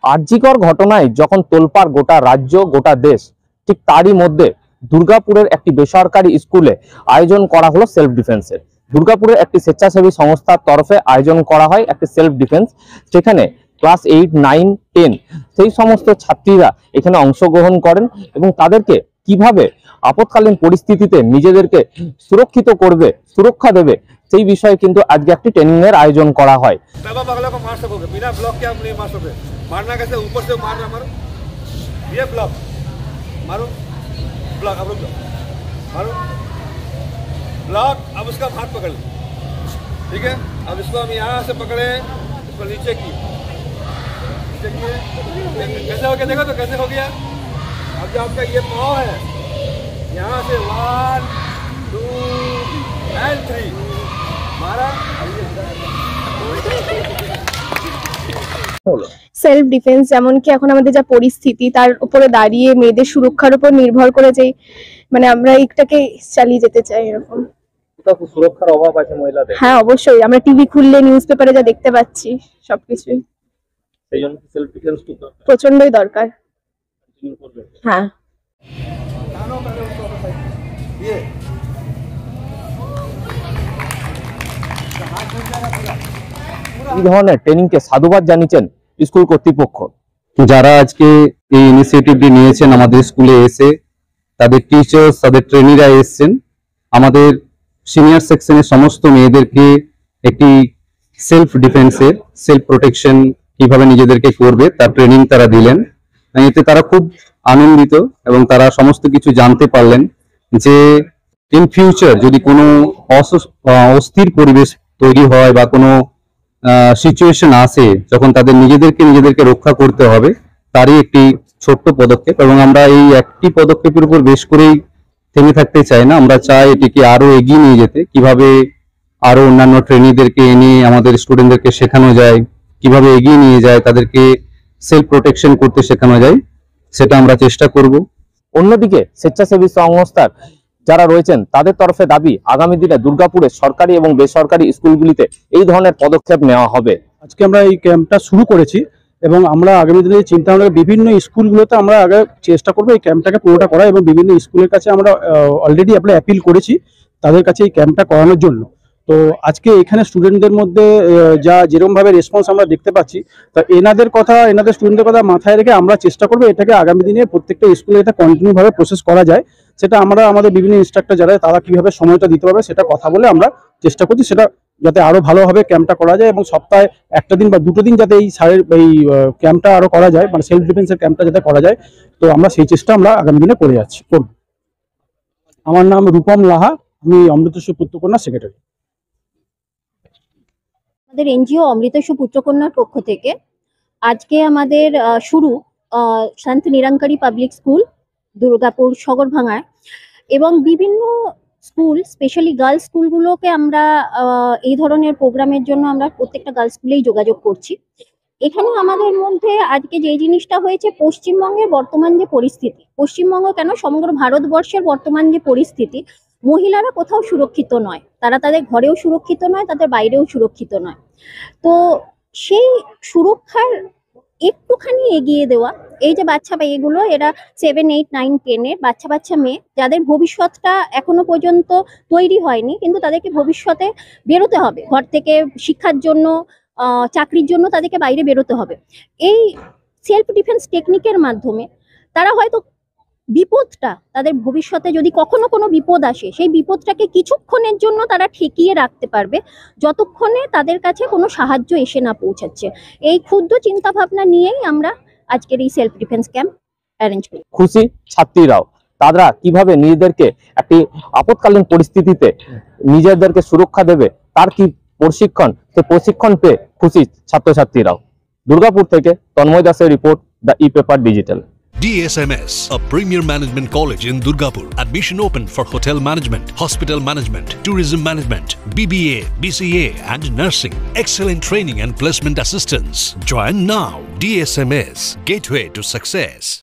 আরজিকর ঘটনায় যখন তোলপাড় গোটা রাজ্য গোটা দেশ, ঠিক তারই মধ্যে দুর্গাপুরের একটি বেসরকারি স্কুলে আয়োজন করা হলো সেলফ ডিফেন্সের। দুর্গাপুরের একটি স্বেচ্ছাসেবী সংস্থার তরফে আয়োজন করা হয় একটি সেলফ ডিফেন্স, যেখানে ক্লাস 8, 9, 10 সেই সমস্ত ছাত্রীরা এখানে অংশগ্রহণ করেন এবং তাদেরকে কিভাবে আপৎকালীন পরিস্থিতিতে নিজেদেরকে সুরক্ষিত করবে, সুরক্ষা দেবে, সেই বিষয়ে কিন্তু আজকে একটি ট্রেনিং এর আয়োজন করা হয়। मारना कैसे, ऊपर से मारना, मारो ये ब्लॉक, मारो ब्लॉक, अब रुक जाओ, मारो ब्लॉक। अब उसका हाथ पकड़ लो, ठीक है। अब इसको हम यहाँ से पकड़े, इसको नीचे किए, कैसे हो गया देखो तो, कैसे हो गया। अब जो आपका ये पाँव है, यहाँ से 1, 2 and 3 मारा। সেলফ ডিফেন্স যেমন কি এখন আমাদের যা পরিস্থিতি তার উপরে দাঁড়িয়ে মেয়েদের সুরক্ষার উপর নির্ভর করে যে মানে আমরা একটাকে চালিয়ে যেতে চাই, এরকম সুরক্ষার অভাব আছে মহিলাদের। হ্যাঁ অবশ্যই, আমরা টিভি খুললে নিউজ পেপারে যা দেখতে পাচ্ছি সবকিছুই, সেই জন্য সেলফ ডিফেন্স প্রচন্ডই দরকার। হ্যাঁ, এই ধরনের ট্রেনিংকে সাধুবাদ জানিয়েছেন স্কুল কর্তৃপক্ষ, যারা আজকে এই ইনিশিয়েটিভটি নিয়েছেন। আমাদের স্কুলে এসে তাদের টিচার্স, তাদের ট্রেনিরা এসেছেন, আমাদের সিনিয়র সেকশনের সমস্ত মেয়েদেরকে একটি সেলফ ডিফেন্সের, সেলফ প্রোটেকশন কিভাবে নিজেদেরকে করবে তার ট্রেনিং তারা দিলেন। এতে তারা খুব আনন্দিত এবং তারা সমস্ত কিছু জানতে পারলেন যে ইন ফিউচার যদি কোনো অস্থির পরিবেশ তৈরি হয় বা কোনো সিচুয়েশন আসে যখন তাদের নিজেদেরকে রক্ষা করতে হবে, তারই একটি ছোট্ট পদক্ষেপ। এবং আমরা এই একটি পদক্ষেপের উপর বেশ করেই থেমে থাকতে চাই না, আমরা চাই এটিকে আরো এগিয়ে নিয়ে যেতে, কিভাবে আরো অন্যান্য ট্রেনিংদেরকে এনে আমাদের স্টুডেন্টদেরকে শেখানো যায়, কিভাবে এগিয়ে নিয়ে যায়, তাদেরকে সেলফ প্রোটেকশন করতে শেখানো যায়, সেটা আমরা চেষ্টা করব। অন্যদিকে স্বেচ্ছাসেবী সংস্থার যারা রয়েছেন তাদের তরফে দাবি আগামী দিনে দুর্গাপুরের সরকারি এবং বেসরকারি স্কুলগুলিতে এই ধরনের পদক্ষেপ নেওয়া হবে। আজকে আমরা এই ক্যাম্পটা শুরু করেছি এবং আমরা আগামী দিনে চিন্তা ভাবনা বিভিন্ন স্কুলগুলোতে আমরা আগে চেষ্টা করবো এই ক্যাম্পটাকে পুরোটা করা, এবং বিভিন্ন স্কুলের কাছে আমরা অলরেডি অ্যাপিল করেছি তাদের কাছে এই ক্যাম্পটা করানোর জন্য। তো আজকে এখানে স্টুডেন্টদের মধ্যে যা যেরকমভাবে রেসপন্স আমরা দেখতে পাচ্ছি, তা এনাদের স্টুডেন্টদের কথা মাথায় রেখে আমরা চেষ্টা করবো এটাকে আগামী দিনে প্রত্যেকটা স্কুলে এটা কন্টিনিউভাবে প্রসেস করা যায়। সেটা আমরা আমাদের বিভিন্ন ইনস্ট্রাক্টর যারা তারা কিভাবে সময়টা দিতে পারবে সেটা কথা বলে আমরা চেষ্টা করছি সেটা যাতে আরো ভালোভাবে ক্যাম্পটা করা যায়, এবং সপ্তাহে একটা দিন বা দুটো দিন যাতে এই ক্যাম্পটা আরো করা যায়, মানে সেলফ ডিফেন্সের ক্যাম্পটা যাতে করা যায়। তো আমরা সেই চেষ্টা আমরা আগামী দিনে করে যাচ্ছি। আমার নাম রূপম লাহা, আমি অমৃতেশ্বর পুত্রকন্যা সেক্রেটারি। আমাদের এনজিও অমৃতেশ্বর পুত্রকন্যার পক্ষ থেকে আজকে আমাদের শুরু শান্ত নিরঙ্কারী পাবলিক স্কুল দুর্গাপুর সগরভাঙায়, এবং বিভিন্ন স্কুল স্পেশালি গার্লস স্কুলগুলোকে আমরা এই ধরনের প্রোগ্রামের জন্য আমরা প্রত্যেকটা গার্লস স্কুলেই যোগাযোগ করছি। এখানে আমাদের মধ্যে আজকে যে জিনিসটা হয়েছে, পশ্চিমবঙ্গের বর্তমান যে পরিস্থিতি, পশ্চিমবঙ্গ কেন সমগ্র ভারতবর্ষের বর্তমান যে পরিস্থিতি, মহিলারা কোথাও সুরক্ষিত নয়, তারা তাদের ঘরেও সুরক্ষিত নয়, তাদের বাইরেও সুরক্ষিত নয়। তো সেই সুরক্ষার একটুখানি এগিয়ে দেওয়া, এই যে বাচ্চা মেয়েগুলো, এরা 7, 8, 9, 10 বাচ্চা মেয়ে, যাদের ভবিষ্যৎটা এখনো পর্যন্ত তৈরি হয়নি, কিন্তু তাদেরকে ভবিষ্যতে বেরোতে হবে ঘর থেকে, শিক্ষার জন্য, চাকরির জন্য তাদেরকে বাইরে বেরোতে হবে। এই সেলফ ডিফেন্স টেকনিকের মাধ্যমে তারা হয়তো বিপদটা, তাদের ভবিষ্যতে যদি কখনো কোনো বিপদ আসে, সেই বিপদটাকে কিছুক্ষণের জন্য তারা ঠেকিয়ে রাখতে পারবে, যতক্ষণে তাদের কাছে কোনো সাহায্য এসে না পৌঁছাচ্ছে। এই ক্ষুদ্র চিন্তা ভাবনা নিয়েই আমরা আজকের এই সেলফ ডিফেন্স ক্যাম্প অ্যারেঞ্জ করি। খুশি ছাত্রীরাও, তারা কিভাবে নিজেদেরকে একটি আপৎকালীন পরিস্থিতিতে নিজেদেরকে সুরক্ষা দেবে তার কি প্রশিক্ষণ, সে প্রশিক্ষণ পেয়ে খুশি ছাত্রছাত্রীরাও। দুর্গাপুর থেকে তন্ময় দাসের report, the e-paper digital. DSMS, a premier management college in Durgapur. Admission open for hotel management, hospital management, tourism management, BBA, BCA and nursing. Excellent training and placement assistance. Join now. DSMS, gateway to success.